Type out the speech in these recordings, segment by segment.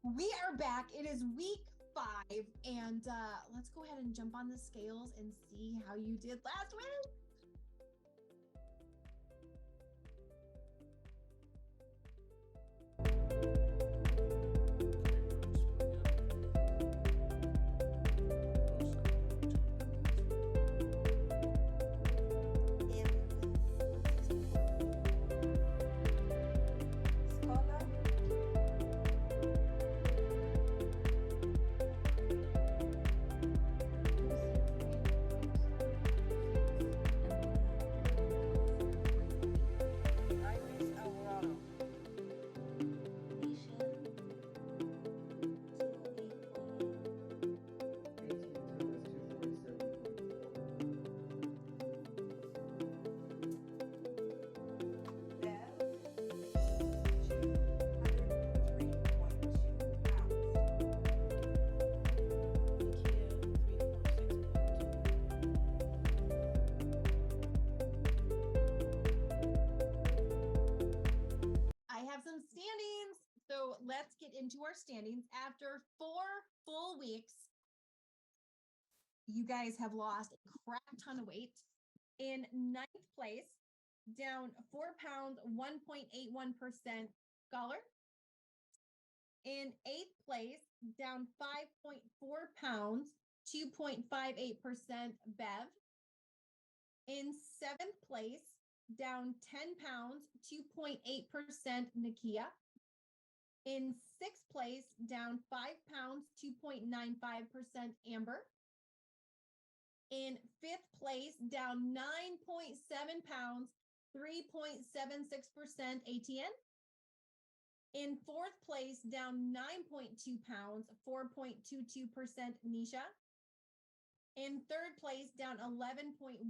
We are back. It is week 5, and let's go ahead and jump on the scales and see how you did last week. So let's get into our standings. After 4 full weeks, you guys have lost a crap ton of weight. In 9th place, down 4 pounds, 1.81% scholar. In 8th place, down 5.4 pounds, 2.58% Bev. In 7th place, down 10 pounds, 2.8% Nakia. In 6th place, down 5 pounds, 2.95% Amber. In 5th place, down 9.7 pounds, 3.76% ATN. In 4th place, down 9.2 pounds, 4.22% Nisha. In 3rd place, down 11.1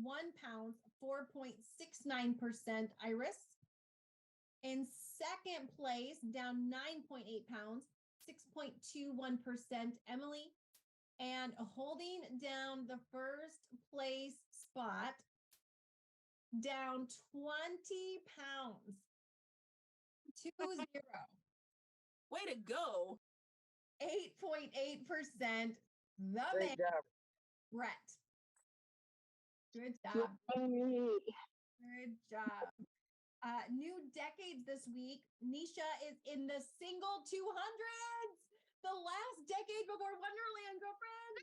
pounds, 4.69% Iris. In 2nd place, down 9.8 pounds, 6.21% Emily. And holding down the 1st place spot, down 20 pounds, 2-0. Way to go. 8.8%, the man, Brett. Good job. Good job. New decades this week. Nisha is in the single 200s. The last decade before Wonderland, girlfriend.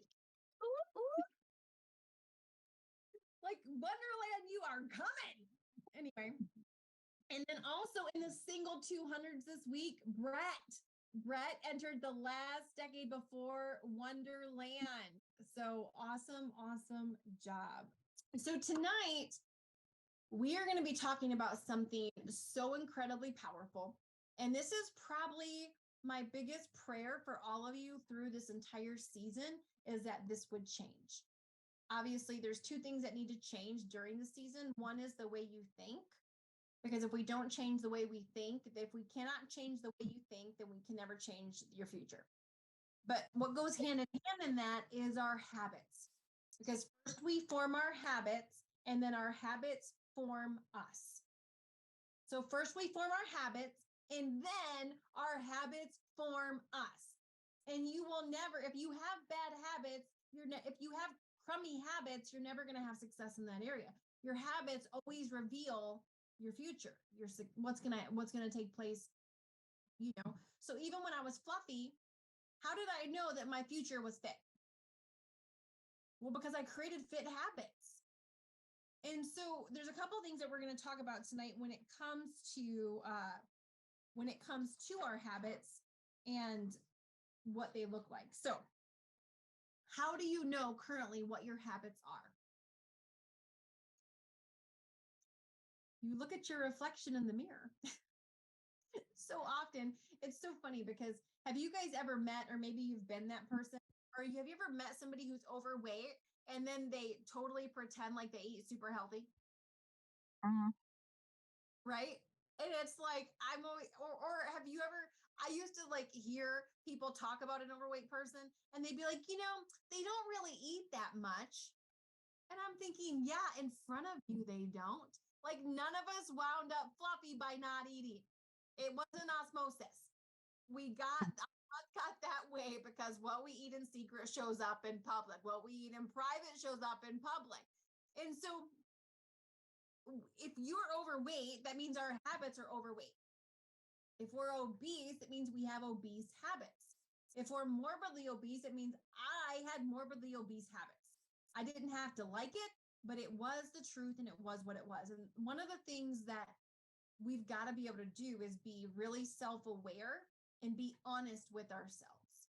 Like Wonderland, you are coming. Anyway. And then also in the single 200s this week, Brett entered the last decade before Wonderland. So awesome, awesome job. So tonight, we are going to be talking about something so incredibly powerful. And this is probably my biggest prayer for all of you through this entire season is that this would change. Obviously, there's 2 things that need to change during the season. One is the way you think. Because if we don't change the way we think, if we cannot change the way you think, then we can never change your future. But what goes hand in hand in that is our habits. Because first we form our habits, and then our habits form us. So first we form our habits, and then our habits form us. And you will never, if you have bad habits, if you have crummy habits, you're never going to have success in that area. Your habits always reveal your future, what's gonna take place, So even when I was fluffy, how did I know that my future was fit? Well, because I created fit habits. And so there's a couple of things that we're going to talk about tonight when it comes to our habits and what they look like. So how do you know currently what your habits are? You look at your reflection in the mirror. So often, it's so funny because have you guys ever met, or maybe you've been that person, or have you ever met somebody who's overweight and then they totally pretend like they eat super healthy? Right? And it's like, I'm always, or have you ever, I used to like hear people talk about an overweight person and they'd be like, they don't really eat that much. And I'm thinking, yeah, in front of you, they don't. Like none of us wound up fluffy by not eating. It wasn't osmosis. We got, our got that way because what we eat in secret shows up in public. What we eat in private shows up in public. And so if you're overweight, that means our habits are overweight. If we're obese, it means we have obese habits. If we're morbidly obese, it means I had morbidly obese habits. I didn't have to like it, but it was the truth and it was what it was. And one of the things that we've got to be able to do is be really self-aware and be honest with ourselves.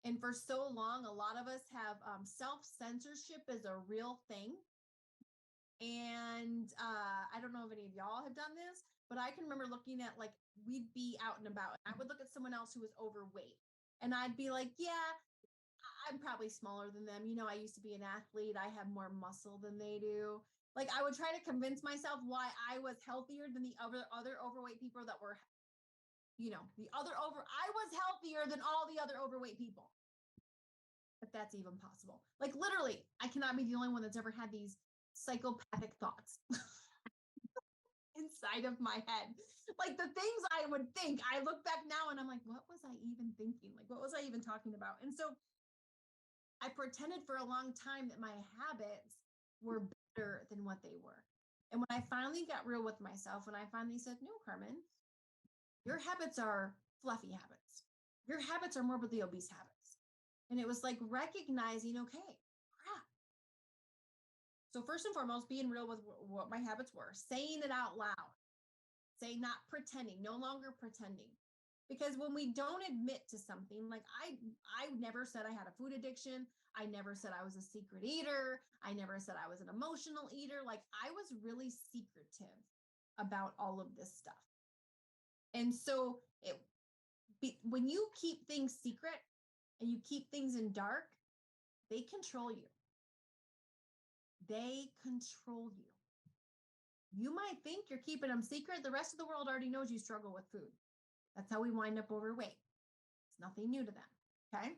And for so long, a lot of us have self-censorship is a real thing. And I don't know if any of y'all have done this, but I can remember looking at like, we'd be out and about and I would look at someone else who was overweight and I'd be like, yeah, I'm probably smaller than them. You know, I used to be an athlete. I have more muscle than they do. Like I would try to convince myself why I was healthier than the other overweight people that were, I was healthier than all the other overweight people. If that's even possible. Like literally, I cannot be the only one that's ever had these psychopathic thoughts inside of my head. Like the things I would think, I look back now and I'm like, what was I even thinking? Like, what was I even talking about? And so I pretended for a long time that my habits were better than what they were. And when I finally got real with myself, when I finally said, no, Carmen, your habits are fluffy habits. Your habits are morbidly obese habits. And it was like recognizing, okay, crap. So first and foremost, being real with what my habits were, saying it out loud, saying not pretending, no longer pretending. Because when we don't admit to something, like I never said I had a food addiction. I never said I was a secret eater. I never said I was an emotional eater. Like I was really secretive about all of this stuff. And so when you keep things secret and you keep things in dark, they control you. They control you. You might think you're keeping them secret. The rest of the world already knows you struggle with food. That's how we wind up overweight. It's nothing new to them. Okay.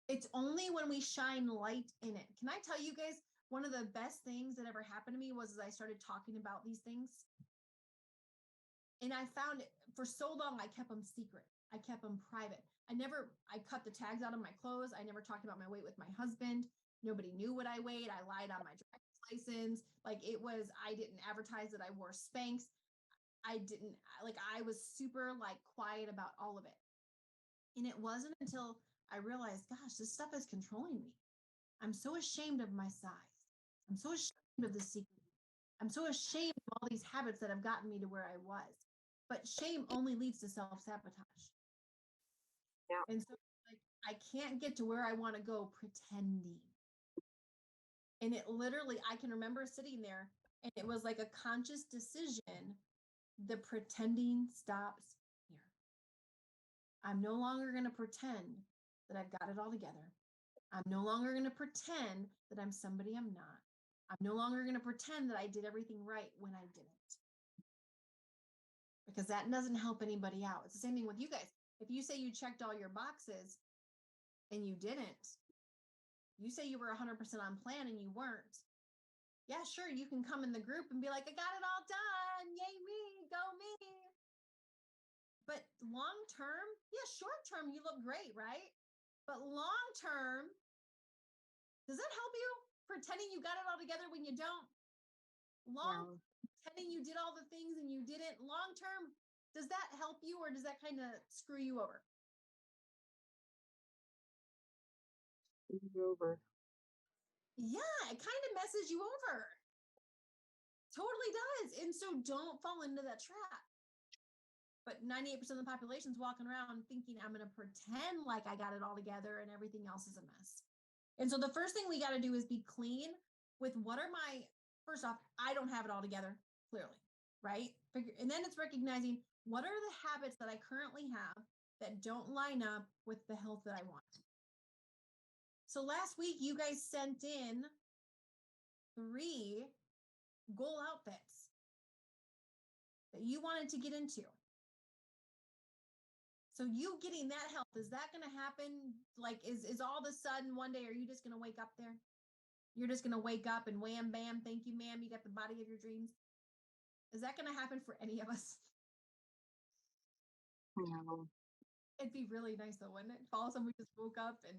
It's only when we shine light in it. Can I tell you guys, one of the best things that ever happened to me was as I started talking about these things. And I found it for so long, I kept them secret. I kept them private. I cut the tags out of my clothes. I never talked about my weight with my husband. Nobody knew what I weighed. I lied on my driver's license. Like I didn't advertise that I wore Spanx. I was super like quiet about all of it. And it wasn't until I realized, gosh, this stuff is controlling me. I'm so ashamed of my size. I'm so ashamed of the secret. I'm so ashamed of all these habits that have gotten me to where I was. But shame only leads to self-sabotage. Yeah. And so like, I can't get to where I want to go pretending. And it literally, I can remember sitting there and it was like a conscious decision. The pretending stops here. I'm no longer going to pretend that I've got it all together. I'm no longer going to pretend that I'm somebody I'm not. I'm no longer going to pretend that I did everything right when I didn't. Because that doesn't help anybody out. It's the same thing with you guys. If you say you checked all your boxes and you didn't, you say you were 100% on plan and you weren't. Yeah, sure, you can come in the group and be like, I got it all done. Yay me, go me. But long term, yeah, short term, you look great, right? But long term, does that help you? Pretending you got it all together when you don't? Pretending you did all the things and you didn't. Long term, does that help you or does that kind of screw you over? Yeah, it kind of messes you over. Totally does. And so don't fall into that trap. But 98% of the population is walking around thinking I'm going to pretend like I got it all together and everything else is a mess. And so the first thing we got to do is be clean with first off, I don't have it all together, clearly, right? And then it's recognizing what are the habits that I currently have that don't line up with the health that I want. So last week, you guys sent in 3 goal outfits that you wanted to get into. So you getting that health, is that going to happen? Like, is all of a sudden one day, are you just going to wake up there? You're just going to wake up and wham, bam, thank you, ma'am. You got the body of your dreams. Is that going to happen for any of us? No. It'd be really nice though, wouldn't it? If all of a sudden we just woke up and,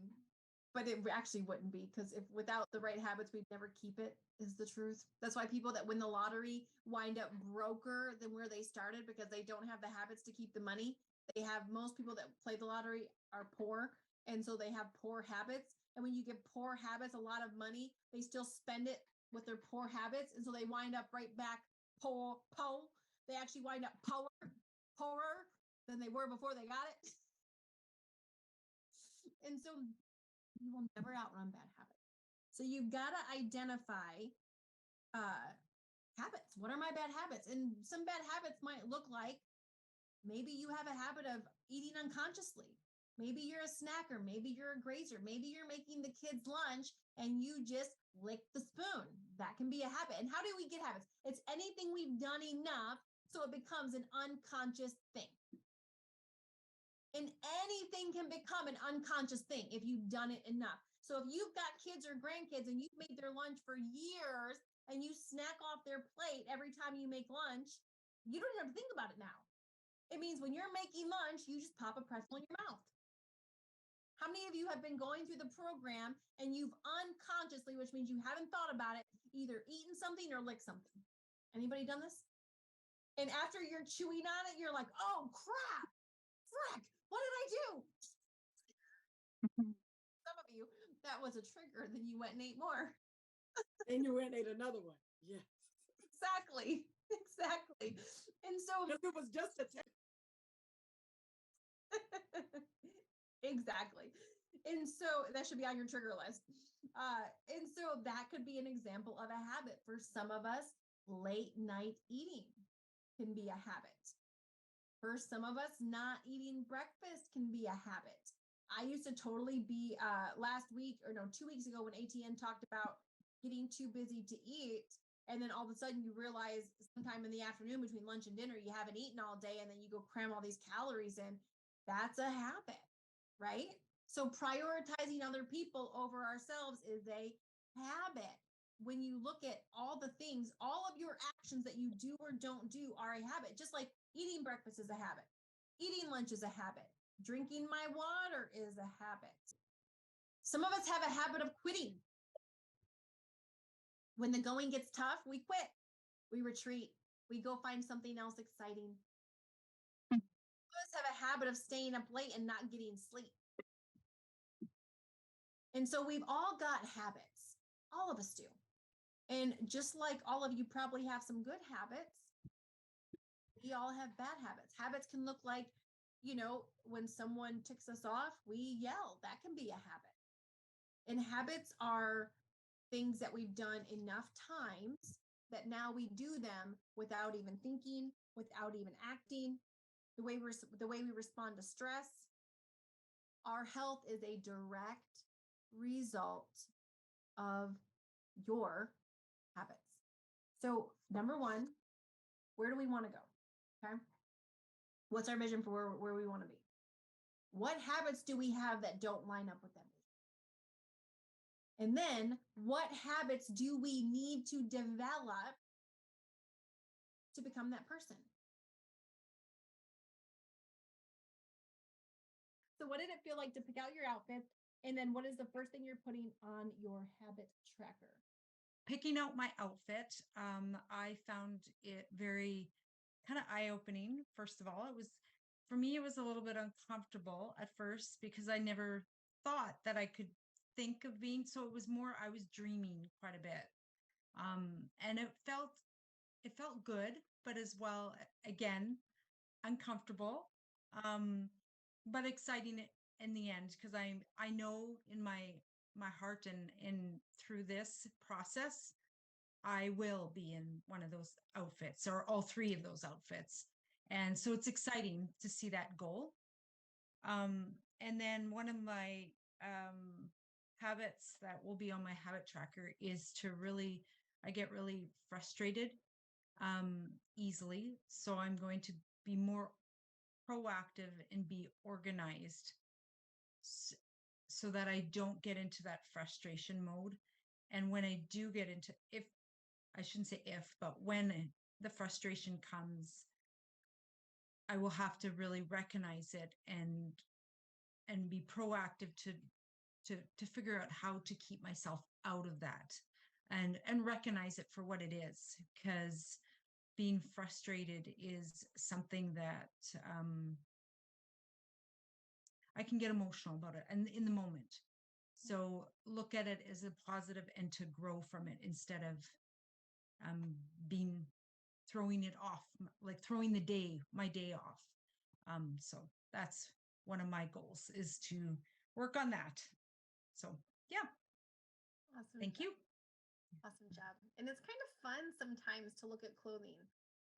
but it actually wouldn't be because if without the right habits, we'd never keep it, is the truth. That's why people that win the lottery wind up broker than where they started because they don't have the habits to keep the money. They have most people that play the lottery are poor. And so they have poor habits. And when you give poor habits a lot of money, they still spend it with their poor habits. And so they wind up right back poor. They actually wind up poorer than they were before they got it. And so you will never outrun bad habits. So you've got to identify habits. What are my bad habits? And some bad habits might look like maybe you have a habit of eating unconsciously. Maybe you're a snacker. Maybe you're a grazer. Maybe you're making the kids lunch and you just lick the spoon. That can be a habit. And how do we get habits? It's anything we've done enough so it becomes an unconscious thing. And anything can become an unconscious thing if you've done it enough. So if you've got kids or grandkids and you've made their lunch for years and you snack off their plate every time you make lunch, you don't even have to think about it now. It means when you're making lunch, you just pop a pretzel in your mouth. How many of you have been going through the program and you've unconsciously, which means you haven't thought about it, either eaten something or licked something? Anybody done this? And after you're chewing on it, you're like, oh crap, frick, what did I do? Some of you, that was a trigger. Then you went and ate more. Then you went and ate another one. Yes. Exactly. Exactly. And so Because it was just a test. exactly. And so that should be on your trigger list. And so that could be an example of a habit. For some of us, late night eating can be a habit. For some of us, not eating breakfast can be a habit. I used to totally be last week or no, 2 weeks ago when ATN talked about getting too busy to eat. And then all of a sudden you realize sometime in the afternoon between lunch and dinner, you haven't eaten all day and then you go cram all these calories in. That's a habit, right? So prioritizing other people over ourselves is a habit. When you look at all the things, all of your actions that you do or don't do are a habit. Just like eating breakfast is a habit, eating lunch is a habit, drinking my water is a habit. Some of us have a habit of quitting. When the going gets tough, we quit, we retreat, we go find something else exciting. Some of us have a habit of staying up late and not getting sleep. And so we've all got habits. All of us do. And just like all of you probably have some good habits, we all have bad habits. Habits can look like, when someone ticks us off, we yell. That can be a habit. And habits are things that we've done enough times that now we do them without even thinking, without even acting. The way we respond to stress. Our health is a direct result of your habits. So, number one, where do we want to go? Okay. What's our vision for where we want to be? What habits do we have that don't line up with that vision? And then, what habits do we need to develop to become that person? So, what did it feel like to pick out your outfit? And then, what is the first thing you're putting on your habit tracker? Picking out my outfit, I found it very kind of eye-opening. First of all, for me, it was a little bit uncomfortable at first because I never thought that I could think of being. So it was more, I was dreaming quite a bit. And it felt good, but as well, again, uncomfortable, but exciting in the end, because I know in my heart and through this process, I will be in one of those outfits or all three of those outfits. And so it's exciting to see that goal. And then one of my habits that will be on my habit tracker is I get really frustrated easily. So I'm going to be more proactive and be organized so that I don't get into that frustration mode. And when I do get into, I shouldn't say if, but when the frustration comes, I will have to really recognize it and be proactive to figure out how to keep myself out of that and recognize it for what it is, because being frustrated is something that I can get emotional about it and in the moment. So look at it as a positive and to grow from it instead of being throwing it off, like throwing my day off. So that's one of my goals, is to work on that. So yeah, Awesome thank job. you. Awesome job. And it's kind of fun sometimes to look at clothing.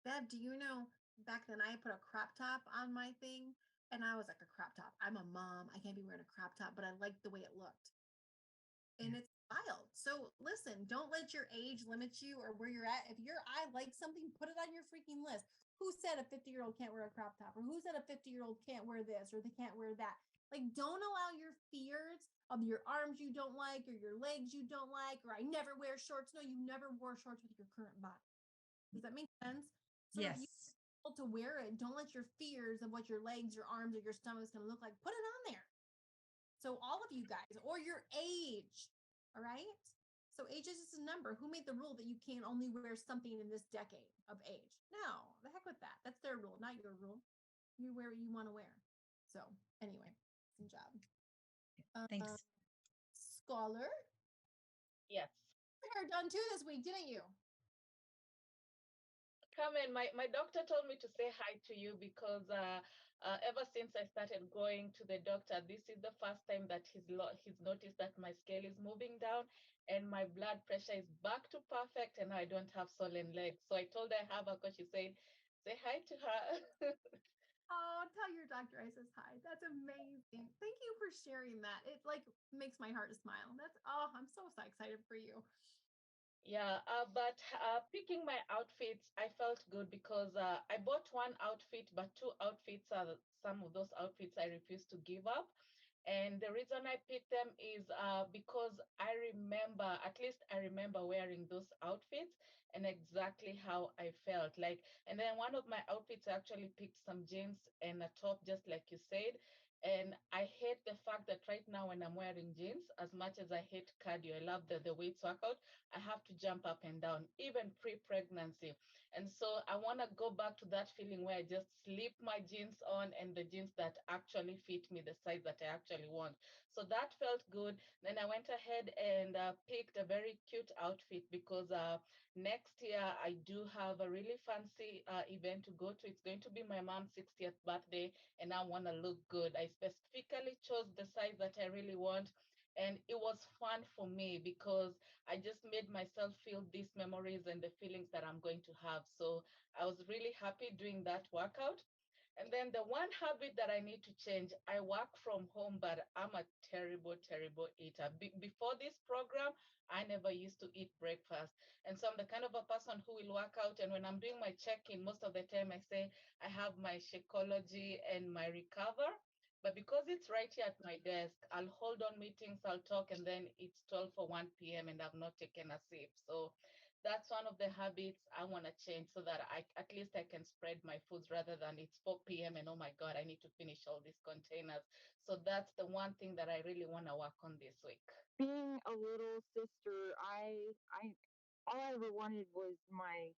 Bev, do you know back then I put a crop top on my thing and I was like, a crop top. I'm a mom. I can't be wearing a crop top, but I liked the way it looked. And it's wild. So listen, don't let your age limit you or where you're at. If your eye likes something, put it on your freaking list. Who said a 50-year-old can't wear a crop top? Or who said a 50-year-old can't wear this or they can't wear that? Like, don't allow your fears of your arms you don't like or your legs you don't like, or I never wear shorts. No, you never wore shorts with your current body. Does that make sense? So if Yes. you're able to wear it, don't let your fears of what your legs, your arms, or your stomach is going to look like, put it on there. So all of you guys, or your age, all right? So age is just a number. Who made the rule that you can only wear something in this decade of age? No, the heck with that. That's their rule, not your rule. You wear what you want to wear. So anyway, good job. Thanks. Scholar, Yes. hair done too this week, didn't you? Carmen, my doctor told me to say hi to you because ever since I started going to the doctor, this is the first time that he's noticed that my scale is moving down and my blood pressure is back to perfect, and I don't have swollen legs. So I told her I have her because she said, say hi to her. Oh, tell your doctor I says hi. That's amazing. Thank you for sharing that. It like makes my heart smile. I'm so excited for you. Yeah, but picking my outfits, I felt good because I bought one outfit, but two outfits are some of those outfits I refuse to give up. And the reason I picked them is because at least I remember wearing those outfits and exactly how I felt like. And then one of my outfits, I actually picked some jeans and a top, just like you said. And I hate the fact that right now when I'm wearing jeans, as much as I hate cardio, I love the weights workout, I have to jump up and down, even pre-pregnancy. And so I want to go back to that feeling where I just slip my jeans on and the jeans that actually fit me, the size that I actually want. So that felt good. Then I went ahead and picked a very cute outfit because next year I do have a really fancy event to go to. It's going to be my mom's 60th birthday and I want to look good. I specifically chose the size that I really want. And it was fun for me because I just made myself feel these memories and the feelings that I'm going to have. So I was really happy doing that workout. And then the one habit that I need to change, I work from home, but I'm a terrible, terrible eater. Before this program, I never used to eat breakfast. And so I'm the kind of a person who will work out. And when I'm doing my check-in, most of the time I say I have my Shakeology and my Recover. But because it's right here at my desk, I'll hold on meetings, I'll talk, and then it's 12 for 1 p.m. and I've not taken a sip. So that's one of the habits I want to change so that at least I can spread my foods rather than it's 4 p.m. and oh my God, I need to finish all these containers. So that's the one thing that I really want to work on this week. Being a little sister, I all I ever wanted was my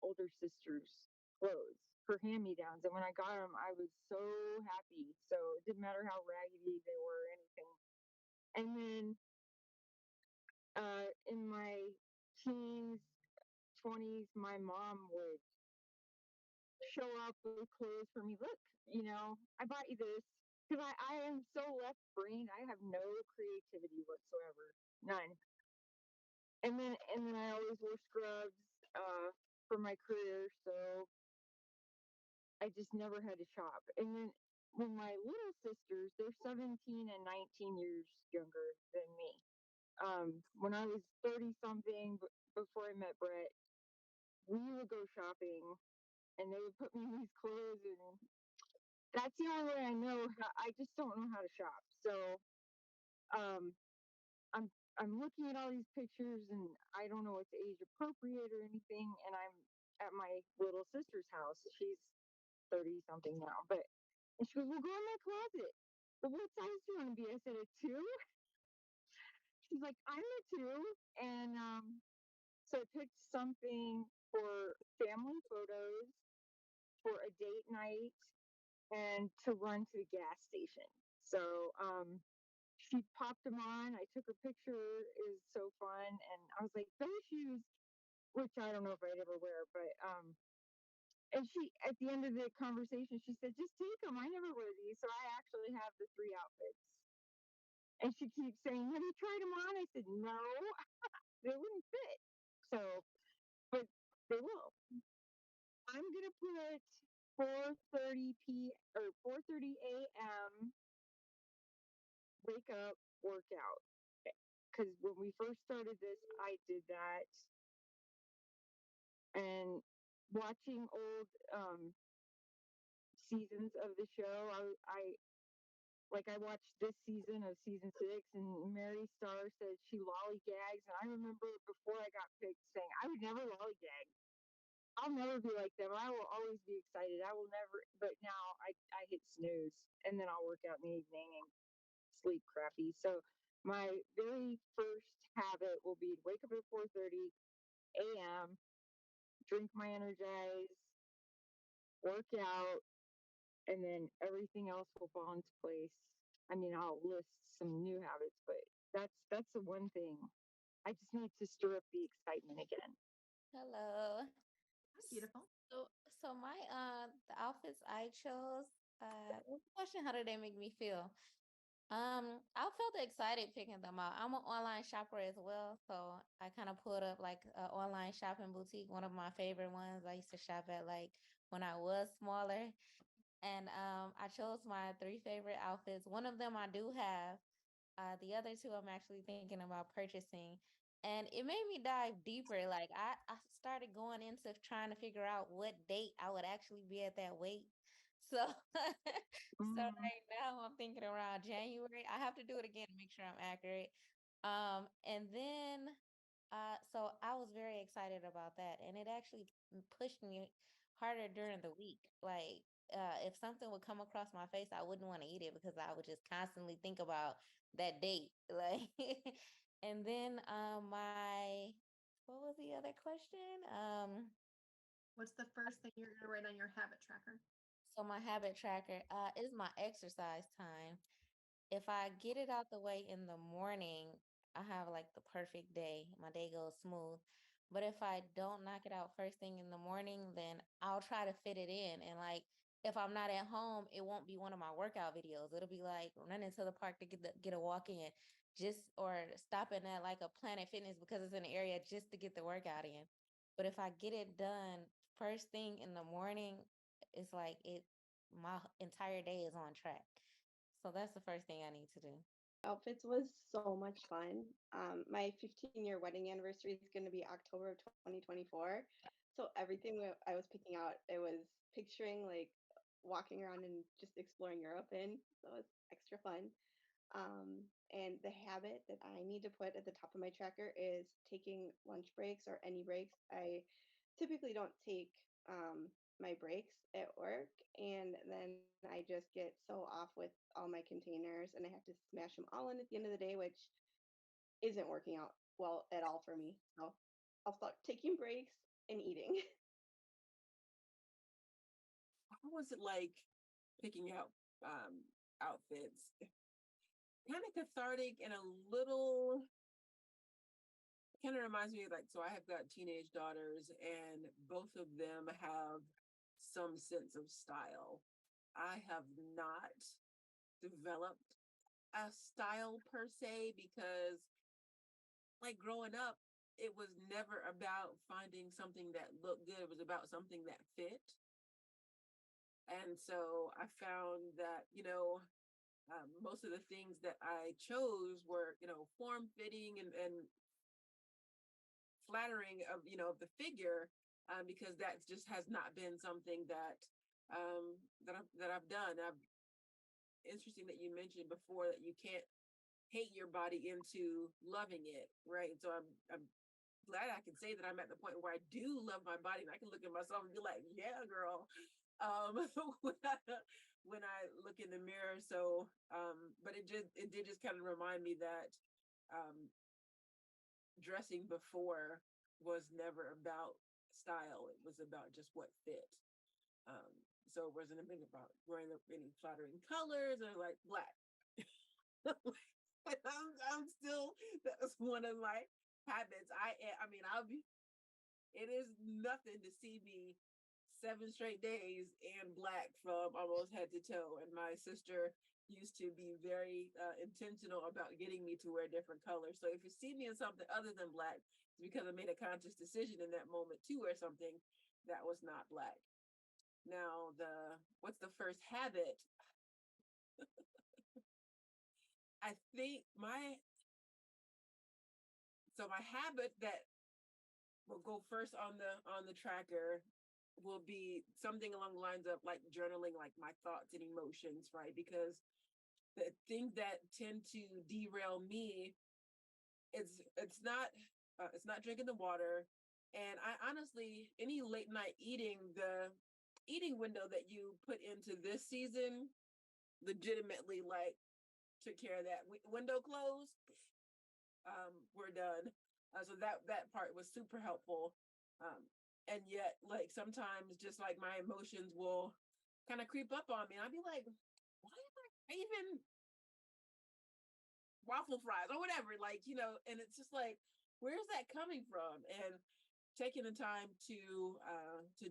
older sister's clothes, her hand-me-downs, and when I got them, I was so happy. So it didn't matter how raggedy they were or anything. And then in my teens, 20s, my mom would show up with clothes for me. Look, I bought you this because I am so left brain. I have no creativity whatsoever, none. And then I always wore scrubs for my career, so I just never had to shop. And then when my little sisters, they're 17 and 19 years younger than me. When I was 30 something before I met Brett, we would go shopping and they would put me in these clothes, and that's the only way I know I just don't know how to shop. So um I'm looking at all these pictures and I don't know what's age appropriate or anything, and I'm at my little sister's house. She's 30 something now, but and she goes, "Well, go in my closet." But what size do you want to be? I said a two. She's like, "I'm a two," and so I picked something for family photos, for a date night, and to run to the gas station. So she popped them on. I took her picture. It was so fun, and I was like, "Those shoes," which I don't know if I'd ever wear, but and she, at the end of the conversation, she said, "Just take them. I never wear these." So I actually have the three outfits. And she keeps saying, "Have you tried them on?" I said, "No, they wouldn't fit." So, but they will. I'm gonna put 4:30 or 4:30 a.m. wake up workout. Because when we first started this, I did that, and watching old seasons of the show, I watched this season of season 6, and Mary Starr said she lollygags, and I remember before I got picked saying I would never lollygag. I'll never be like them. I will always be excited. I will never. But now I hit snooze, and then I'll work out in the evening and sleep crappy. So my very first habit will be to wake up at 4:30 a.m., drink my Energize, work out, and then everything else will fall into place. I mean, I'll list some new habits, but that's the one thing. I just need to stir up the excitement again. Hello. Beautiful. So my the outfits I chose, what's the question, how did they make me feel? I felt excited picking them out. I'm an online shopper as well, so I kind of pulled up like an online shopping boutique, one of my favorite ones. I used to shop at like when I was smaller, and I chose my three favorite outfits. One of them I do have. The other two I'm actually thinking about purchasing. And it made me dive deeper. Like I started going into trying to figure out what date I would actually be at that weight. So so Mm. right now I'm thinking around January. I have to do it again to make sure I'm accurate. And then so I was very excited about that. And it actually pushed me harder during the week. Like if something would come across my face, I wouldn't want to eat it because I would just constantly think about that date. Like and then my what was the other question? What's the first thing you're gonna write on your habit tracker? So my habit tracker is my exercise time. If I get it out the way in the morning, I have like the perfect day. My day goes smooth. But if I don't knock it out first thing in the morning, then I'll try to fit it in. And like if I'm not at home, it won't be one of my workout videos. It'll be like running to the park to get a walk in, just or stopping at like a Planet Fitness because it's in the area just to get the workout in. But if I get it done first thing in the morning, it's like my entire day is on track. So that's the first thing I need to do. Outfits was so much fun. My 15-year wedding anniversary is going to be October of 2024. So everything I was picking out, it was picturing like walking around and just exploring Europe in. So it's extra fun. And the habit that I need to put at the top of my tracker is taking lunch breaks or any breaks. I typically don't take my breaks at work, and then I just get so off with all my containers, and I have to smash them all in at the end of the day, which isn't working out well at all for me. So I'll start taking breaks and eating. How was it like picking out outfits? Kind of cathartic and a little kind of reminds me of like, so I have got teenage daughters and both of them have some sense of style. I have not developed a style per se because like growing up, it was never about finding something that looked good. It was about something that fit. And so I found that, most of the things that I chose were, form fitting and flattering of, of the figure, because that just has not been something that I've done. Interesting that you mentioned before that you can't hate your body into loving it, right? So I'm glad I can say that I'm at the point where I do love my body and I can look at myself and be like, yeah, girl. when I, when I look in the mirror. So, but it did just kind of remind me that dressing before was never about style. It was about just what fit. Um, so it wasn't a bit about wearing any flattering colors or like black. I'm still, that's one of my habits. I mean, it is nothing to see me 7 straight days and black from almost head to toe. And my sister used to be very intentional about getting me to wear different colors. So if you see me in something other than black, it's because I made a conscious decision in that moment to wear something that was not black. Now, what's the first habit? I think my habit that will go first on the tracker will be something along the lines of like journaling like my thoughts and emotions, right? Because the things that tend to derail me, it's not drinking the water. And I honestly, any late night eating, the eating window that you put into this season legitimately like took care of that. Window closed, we're done. So that part was super helpful. And yet, like sometimes, just like my emotions will kind of creep up on me. I'll be like, why am I even waffle fries or whatever? Like, and it's just like, where's that coming from? And taking the time to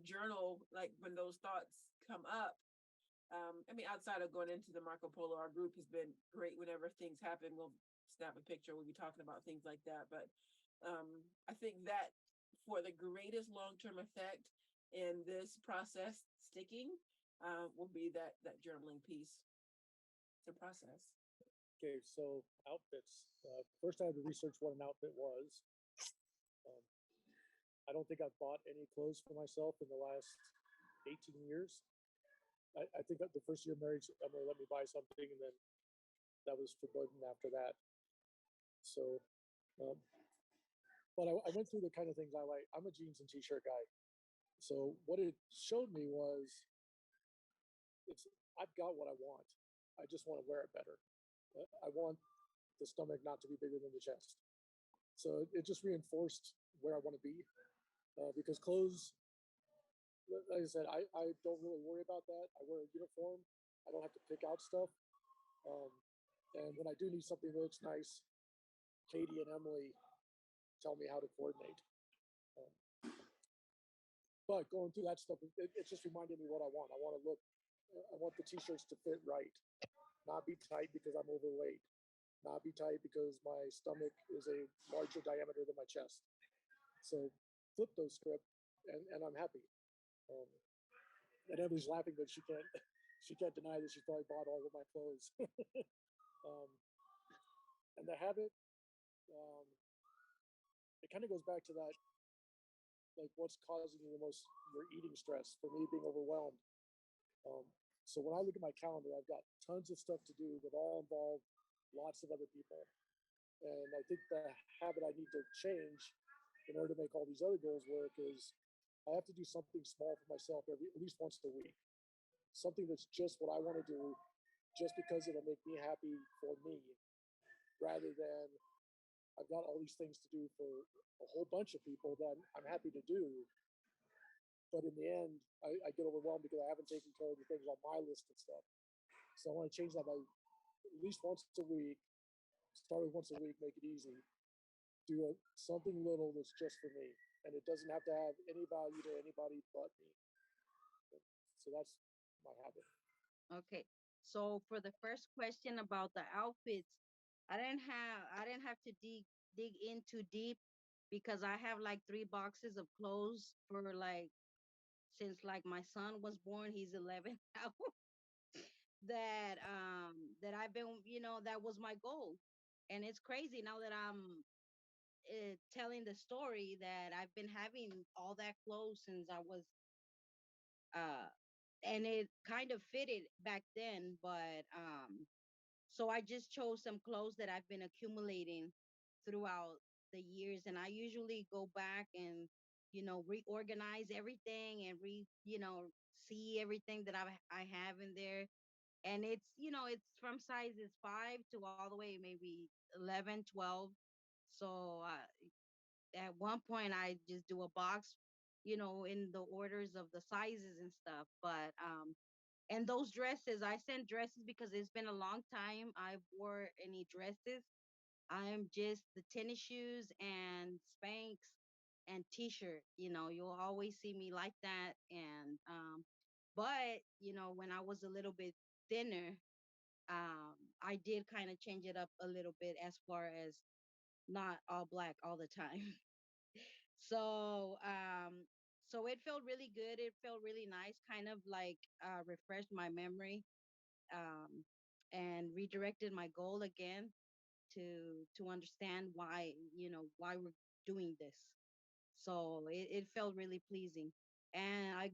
journal, like when those thoughts come up. I mean, outside of going into the Marco Polo, our group has been great. Whenever things happen, we'll snap a picture. We'll be talking about things like that. But I think that for the greatest long-term effect in this process sticking will be that journaling piece to process. Okay, so outfits. First, I had to research what an outfit was. Um, I don't think I've bought any clothes for myself in the last 18 years. I think that the first year of marriage, Emily let me buy something, and then that was forbidden after that. So, but I went through the kind of things I like. I'm a jeans and t-shirt guy. So what it showed me was, I've got what I want. I just want to wear it better. I want the stomach not to be bigger than the chest. So it just reinforced where I want to be, because clothes, like I said, I don't really worry about that. I wear a uniform. I don't have to pick out stuff. And when I do need something that looks nice, Katie and Emily tell me how to coordinate. Um, but going through that stuff, it just reminded me what I want. I want the t-shirts to fit right, not be tight because I'm overweight, not be tight because my stomach is a larger diameter than my chest. So flip those script, and I'm happy. And Emily's laughing, but she can't deny that she probably bought all of my clothes. And the habit, it kind of goes back to that, like what's causing you the most, your eating stress. For me, being overwhelmed. So when I look at my calendar, I've got tons of stuff to do that all involve lots of other people. And I think the habit I need to change in order to make all these other goals work is I have to do something small for myself at least once a week. Something that's just what I want to do, just because it'll make me happy for me, rather than I've got all these things to do for a whole bunch of people that I'm happy to do. But in the end, I get overwhelmed because I haven't taken care of the things on my list and stuff. So I want to change that by at least once a week. Start with once a week, make it easy. Do something little that's just for me. And it doesn't have to have any value to anybody but me. So that's my habit. Okay. So for the first question about the outfits, I didn't have to dig in too deep because I have like 3 boxes of clothes for like since like my son was born, he's 11 now. That I've been, that was my goal. And it's crazy now that I'm telling the story that I've been having all that clothes since I was uh and it kind of fitted back then, but so I just chose some clothes that I've been accumulating throughout the years, and I usually go back and reorganize everything and see everything that I have in there. And it's from sizes 5 to all the way maybe 11, 12. So at one point I just do a box, in the orders of the sizes and stuff. But and those dresses, I sent dresses because it's been a long time I wore any dresses. I'm just the tennis shoes and Spanx and t-shirt. You'll always see me like that. And but when I was a little bit thinner, I did kind of change it up a little bit as far as not all black all the time. So so it felt really good. It felt really nice, kind of like refreshed my memory, um, and redirected my goal again to understand why we're doing this. So it felt really pleasing. And I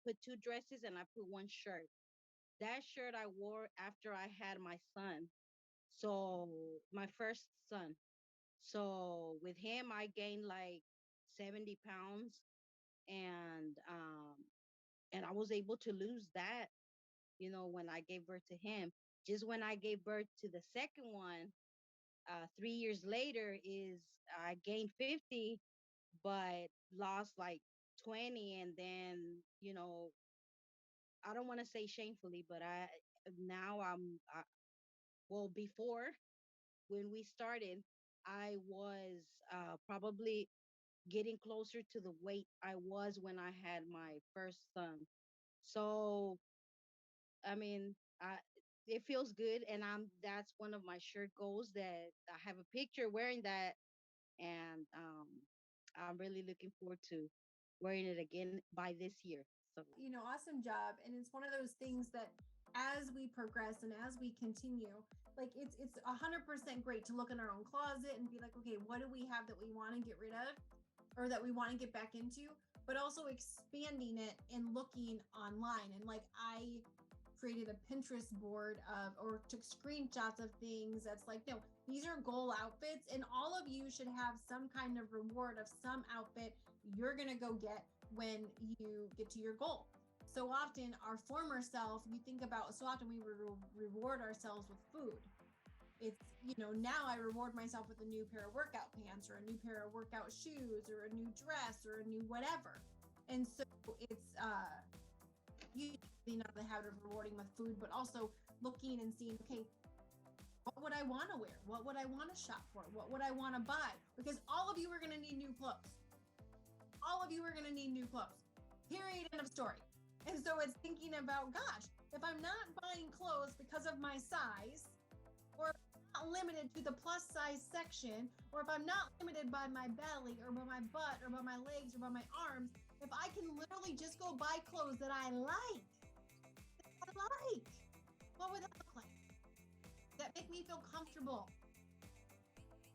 put 2 dresses and I put 1 shirt. That shirt I wore after I had my son. So my first son. So with him I gained like 70 pounds, and I was able to lose that, when I gave birth to him. Just when I gave birth to the second one, 3 years later is I gained 50, but lost like 20. And then, I don't want to say shamefully, but now well, before, when we started, I was probably getting closer to the weight I was when I had my first son. So, I mean, it feels good, and that's one of my shirt goals, that I have a picture wearing that. And I'm really looking forward to wearing it again by this year. So Awesome job. And it's one of those things that as we progress and as we continue, like it's 100% great to look in our own closet and be like, okay, what do we have that we want to get rid of or that we want to get back into, but also expanding it and looking online. And like I created a Pinterest board or took screenshots of things that's like, no, these are goal outfits, and all of you should have some kind of reward of some outfit you're going to go get when you get to your goal. So often, our former self, you think about, so often we reward ourselves with food. It's, now I reward myself with a new pair of workout pants or a new pair of workout shoes or a new dress or a new whatever. And so it's, you know, the habit of rewarding with food, but also looking and seeing, okay, what would I want to wear? What would I want to shop for? What would I want to buy? Because all of you are going to need new clothes. All of you are going to need new clothes. Period. End of story. And so it's thinking about, gosh, if I'm not buying clothes because of my size, or not limited to the plus size section, or if I'm not limited by my belly or by my butt or by my legs or by my arms, if I can literally just go buy clothes that I like, what would that look like? That make me feel comfortable.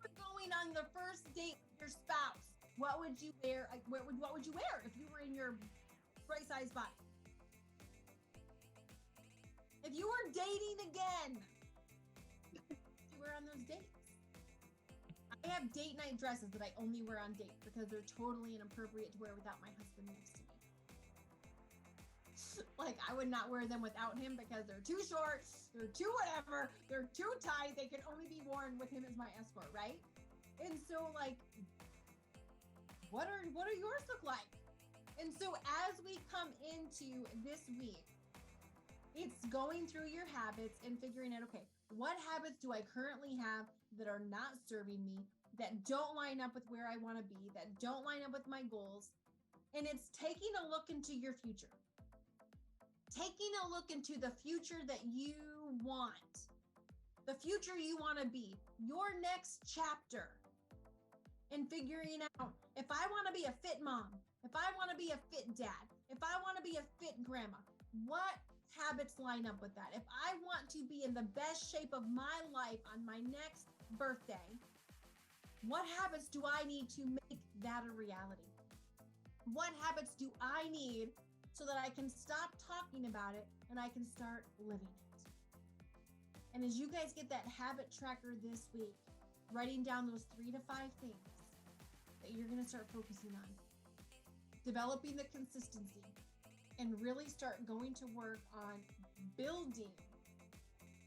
We're going on the first date with your spouse. What would you wear? What would you wear if you were in your right size body? If you were dating again, you wear on those dates. I have date night dresses that I only wear on dates because they're totally inappropriate to wear without my husband next to me. Like, I would not wear them without him because they're too short, they're too whatever, they're too tight. They can only be worn with him as my escort, right? And so, like, what are yours look like? And so as we come into this week, it's going through your habits and figuring out, okay, what habits do I currently have that are not serving me, that don't line up with where I want to be, that don't line up with my goals? And it's taking a look into your future. Taking a look into the future that you want, the future you want to be, your next chapter, and figuring out, if I want to be a fit mom, if I want to be a fit dad, if I want to be a fit grandma, what habits line up with that? If I want to be in the best shape of my life on my next birthday, what habits do I need to make that a reality? What habits do I need so that I can stop talking about it and I can start living it? And as you guys get that habit tracker this week, writing down those 3 to 5 things that you're going to start focusing on, developing the consistency, and really start going to work on building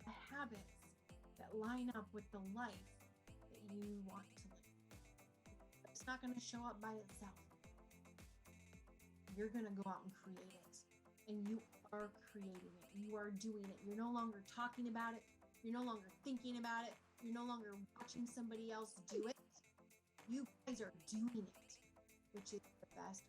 the habits that line up with the life that you want to live. It's not going to show up by itself. You're going to go out and create it. And you are creating it. You are doing it. You're no longer talking about it. You're no longer thinking about it. You're no longer watching somebody else do it. You guys are doing it, which is the best